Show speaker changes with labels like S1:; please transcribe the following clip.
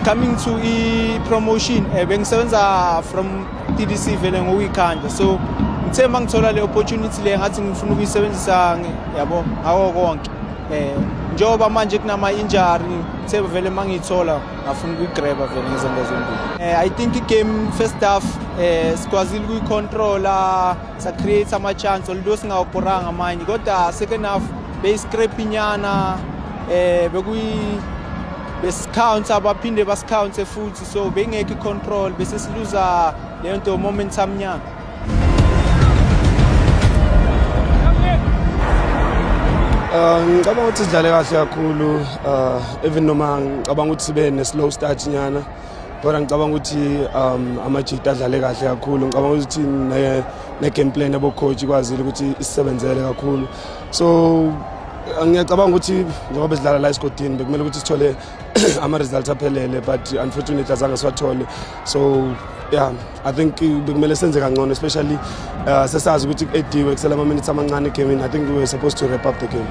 S1: coming to i-promotion bengisebenza from TDC vele ngokuyikhanda so ngithemba ngithola le opportunity le ngathi ngifuna ukuyisebenzisa yabo ngawo konke njoba manje kunama injury ngithemba vele mangithola ngafuna ukuyigraba vele ngizonda zombili I think igame first half sikwazile ukuyicontrola sa create ama chance although singawuporanga manje kodwa second half base-scrape inyana bes-count abaphinde bas-count futhi so bengekho i-control bese siluza leyo nto momentum nyana.
S2: Ngicabanga ukuthi sidlale kahle kakhulu even noma ngicabanga ukuthi sibe ne-slow start nyana kodwa ngicabanga ukuthi amajita adlale kahle kakhulu ngicabanga ukuthi ne-game plan yabo coach kwazile ukuthi isebenzele kakhulu so ngiyacabanga ukuthi ngoba sidlala la esigodini bekumele ukuthi sithole ama-results aphelele but unfortunately azange siwathole so yeah I think bekumele senze kangcono especially sesazi ukuthi ediwe kusela ama-minutes amancane egamini I think we were supposed to wrap up the game.